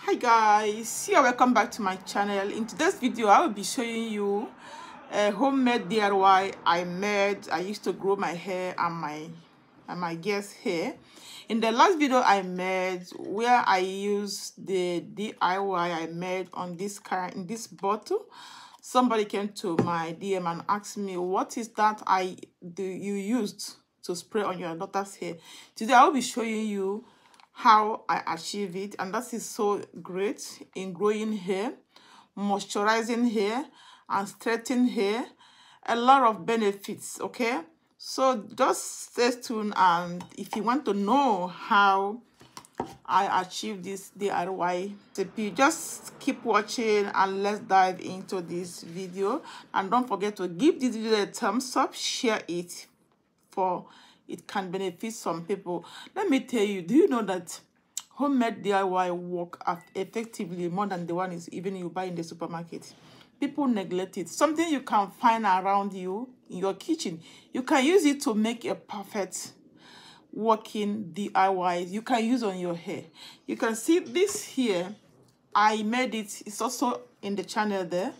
Hi guys, welcome back to my channel. In today's video I will be showing you a homemade DIY I used to grow my hair and my guest hair. In the last video I made where I used the DIY I made on in this bottle, somebody came to my DM and asked me what is that you used to spray on your daughter's hair. Today I will be showing you how I achieve it, and that is so great in growing hair, moisturizing hair, and straightening hair. A lot of benefits. Okay, so just stay tuned, and if you want to know how I achieve this DIY recipe, just keep watching and let's dive into this video. And don't forget to give this video a thumbs up, share it, for it can benefit some people. Let me tell you, do you know that homemade DIY work effectively more than the one is even you buy in the supermarket? People neglect it. Something you can find around you in your kitchen, you can use it to make a perfect working DIY you can use on your hair. You can see this here. I made it. It's also in the channel there.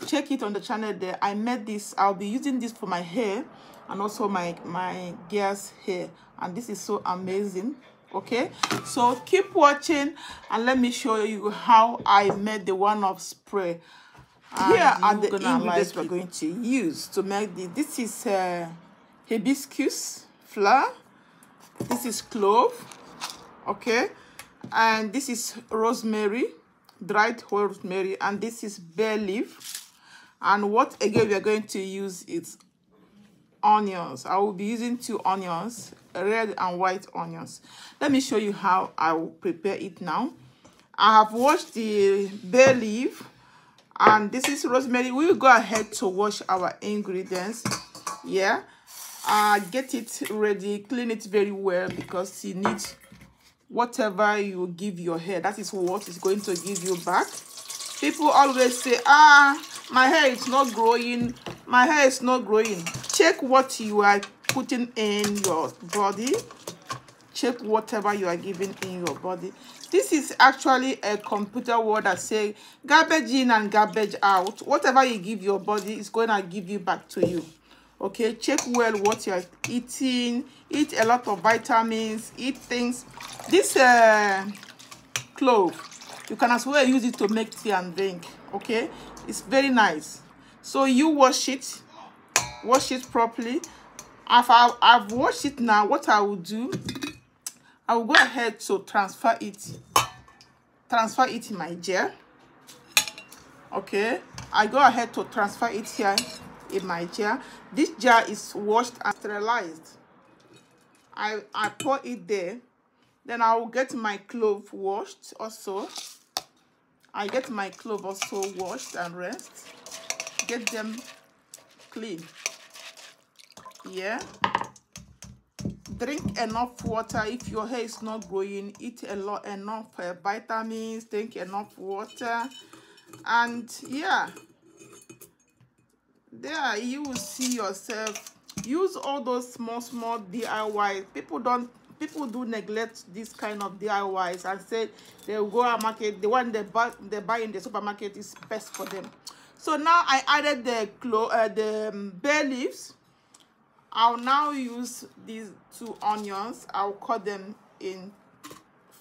Check it on the channel there. I made this. I'll be using this for my hair and also my girl's hair, and this is so amazing. Okay, so keep watching and let me show you how I made the one-off spray. Here are the ingredients we're going to use to make this. This is hibiscus flower, this is clove, okay, and this is rosemary, dried rosemary, and this is bay leaf. And what again we are going to use is onions. I will be using 2 onions, red and white onions. Let me show you how I will prepare it now. I have washed the bay leaf, and this is rosemary. We will go ahead to wash our ingredients. Yeah, get it ready, clean it very well, because you need whatever you give your hair, that is what is going to give you back. People always say, my hair is not growing, my hair is not growing. Check what you are putting in your body. Check whatever you are giving in your body. This is actually a computer word that says garbage in and garbage out. Whatever you give your body is going to give you back to you. Okay, check well what you are eating. Eat a lot of vitamins, eat things. This clove, you can as well use it to make tea and drink. Okay, it's very nice. So you wash it properly. I've washed it now. What I will do, I will go ahead to transfer it in my jar. Okay, I go ahead to transfer it here in my jar. This jar is washed and sterilized. I pour it there. Then I will get my clove washed also. I get my clove also washed and rest. Get them clean. Yeah. Drink enough water if your hair is not growing. Eat enough vitamins. Drink enough water, and yeah, there you will see yourself. Use all those small DIYs. People do neglect this kind of DIYs and say they will go to market. The one they buy in the supermarket is best for them. So now I added the bay leaves. I'll now use these 2 onions. I'll cut them in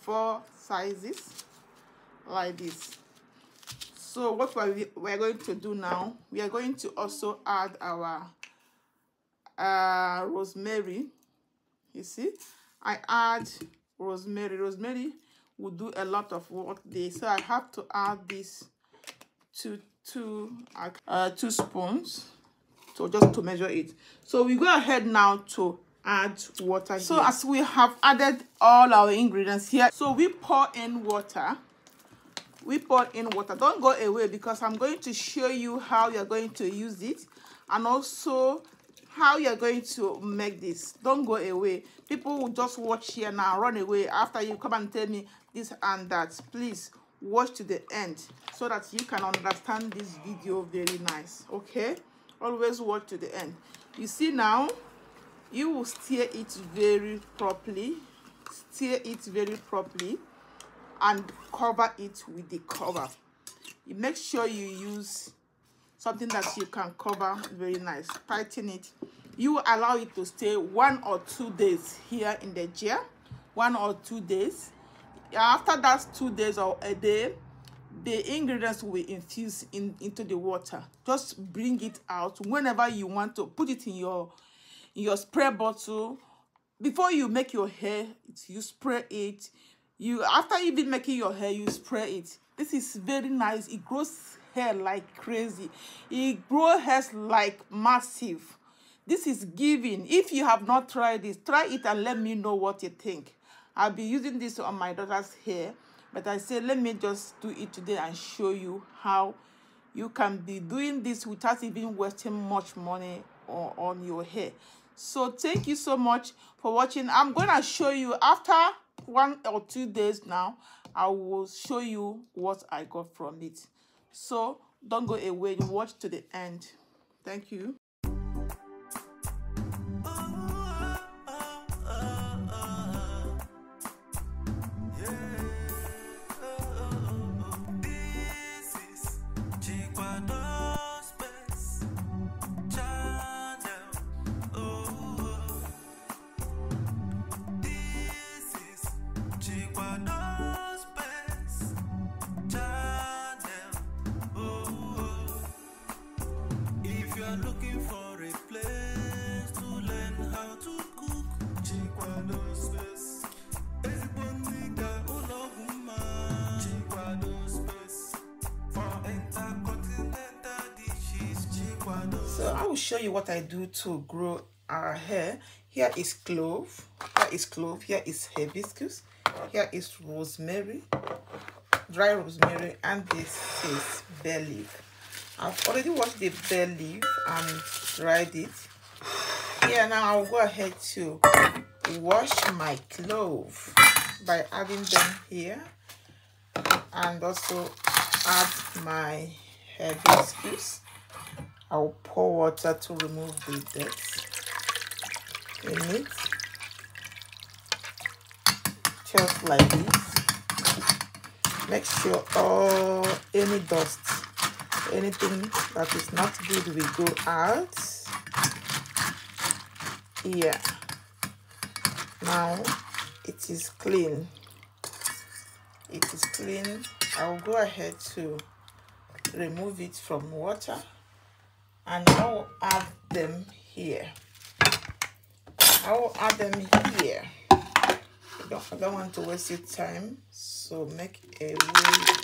4 sizes like this. So what we're going to do now, we are going to also add our rosemary. You see, I add rosemary. Rosemary will do a lot of work there, so I have to add this to 2 spoons. So just to measure it. So we go ahead now to add water here. So as we have added all our ingredients here, so we pour in water. Don't go away, because I'm going to show you how you're going to use it and also how you're going to make this. Don't go away. People will just watch here now, run away after you come and tell me this and that. Please watch to the end so that you can understand this video very nice. Okay, always watch to the end. You see now, you will stir it very properly. and cover it with the cover. You make sure you use something that you can cover very nice. Tighten it. You allow it to stay 1 or 2 days here in the jar. 1 or 2 days. After that 2 days or a day, the ingredients will infuse into the water. Just bring it out whenever you want to. Put it in your spray bottle. Before you make your hair, you spray it. After even making your hair, you spray it. This is very nice. It grows hair like crazy. It grows hair like massive. This is giving. If you have not tried this, try it and let me know what you think. I'll be using this on my daughter's hair, but I said let me just do it today and show you how you can be doing this without even wasting much money on your hair. So thank you so much for watching. I'm going to show you after 1 or 2 days now. I will show you what I got from it. So don't go away. Watch to the end. Thank you. This is Chikwado's Best Channel. This is Chikwado's Best Channel. If you are looking for a place to learn how to cook, Chikwado's Best. So I will show you what I do to grow our hair. Here is clove, here is clove, here is hibiscus, here is rosemary, dry rosemary, and this is bay leaf. I've already washed the bay leaf and dried it. Here now I'll go ahead to wash my clove by adding them here, and also add my hibiscus. I'll pour water to remove the dirt in it, just like this. Make sure any dust, anything that is not good will go out. Yeah, now it is clean. It is clean. I'll go ahead to remove it from water, and I will add them here. I will add them here. I don't want to waste your time, so make a way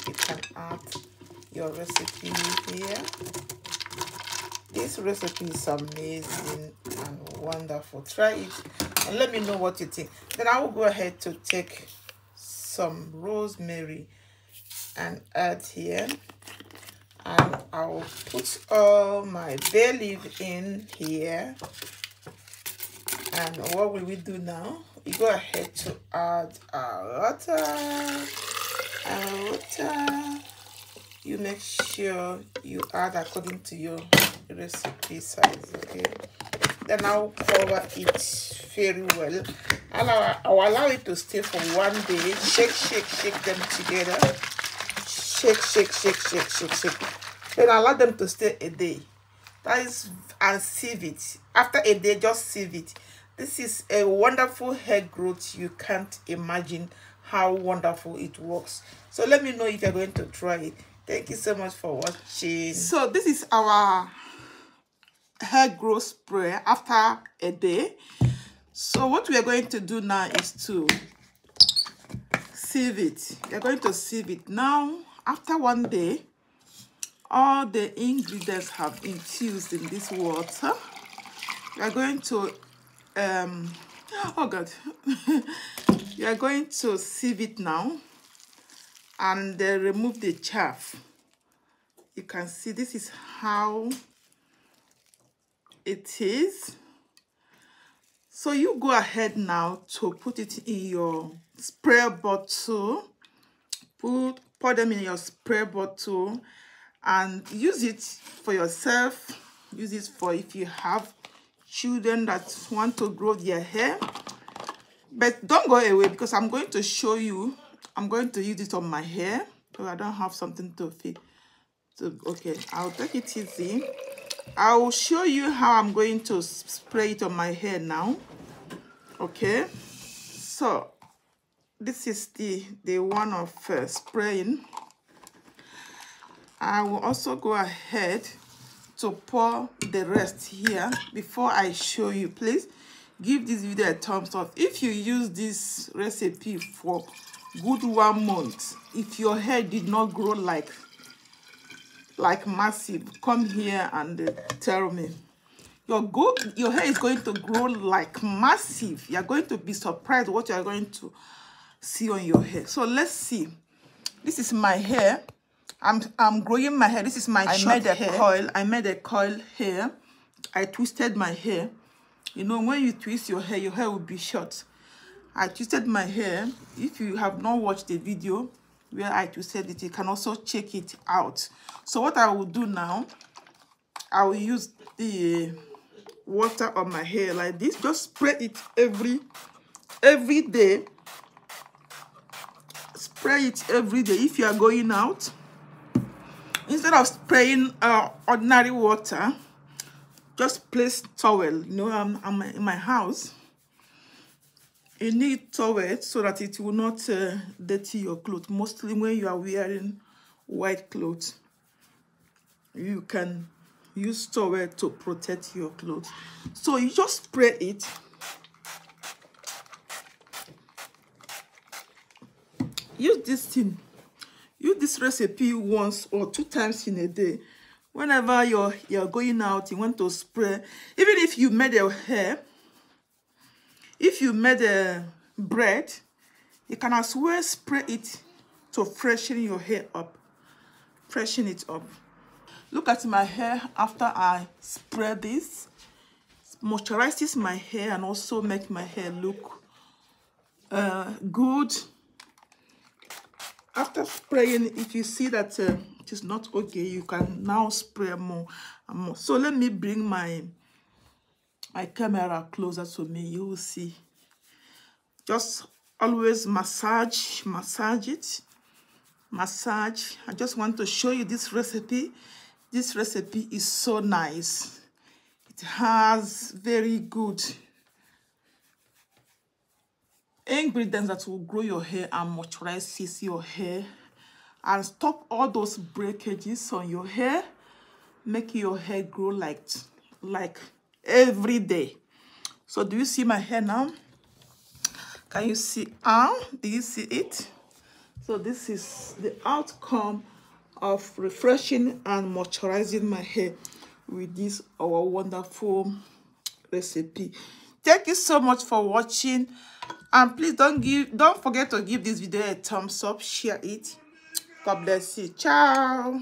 you can add your recipe here. This recipe is amazing and wonderful. Try it and let me know what you think. Then I will go ahead to take some rosemary and add here, and I will put all my bay leaf in here. And what will we do now? We go ahead to add our water. You make sure you add according to your recipe size, okay? Then I'll cover it very well. I'll allow it to stay for 1 day. Shake them together. Shake. Then allow them to stay a day. That is, and sieve it. After a day, just sieve it. This is a wonderful hair growth. You can't imagine how wonderful it works. So let me know if you're going to try it. Thank you so much for watching. So this is our hair growth spray after a day. So what we are going to do now is to sieve it. We're going to sieve it now. After 1 day, all the ingredients have infused in this water. We are going to oh god we are going to sieve it now and remove the chaff. You can see this is how it is. So you go ahead now to put it in your spray bottle. Pour them in your spray bottle and use it for yourself. Use it for if you have children that want to grow their hair. But don't go away, because I'm going to show you I'm going to use it on my hair because I don't have something to fit. So, okay, I'll take it easy. I'll show you how I'm going to spray it on my hair now. Okay, so this is the one of spraying. I will also go ahead to pour the rest here before I show you. Please give this video a thumbs up if you use this recipe for good 1 month. If your hair did not grow like massive, come here and tell me. Your hair is going to grow like massive. You're going to be surprised what you're going to see on your hair. So let's see. This is my hair. I'm growing my hair. This is my short hair. I made a coil hair. I twisted my hair. You know, when you twist your hair will be short. I twisted my hair. If you have not watched the video where I twisted it, you can also check it out. So what I will do now, I will use the water on my hair like this. Just spray it every day. Spray it every day. If you are going out, instead of spraying ordinary water, just place towel. You know, I'm in my house. You need towel so that it will not dirty your clothes. Mostly when you are wearing white clothes, you can use towel to protect your clothes. So you just spray it. Use this thing. Use this recipe 1 or 2 times in a day. Whenever you're going out, you want to spray. Even if you made your hair, if you made a bread, you can as well spray it to freshen your hair up. Freshen it up. Look at my hair after I spray this. Moisturizes my hair and also make my hair look good. After spraying, if you see that it is not okay, you can now spray more and more. So let me bring my camera closer to me. You will see. Just always massage it. Massage. I just want to show you this recipe. This recipe is so nice. It has very good ingredients that will grow your hair and moisturize your hair and stop all those breakages on your hair, make your hair grow like every day. So do you see my hair now? Can you see? Do you see it? So this is the outcome of refreshing and moisturizing my hair with this our wonderful recipe. Thank you so much for watching, and please don't forget to give this video a thumbs up, share it. God bless you. Ciao.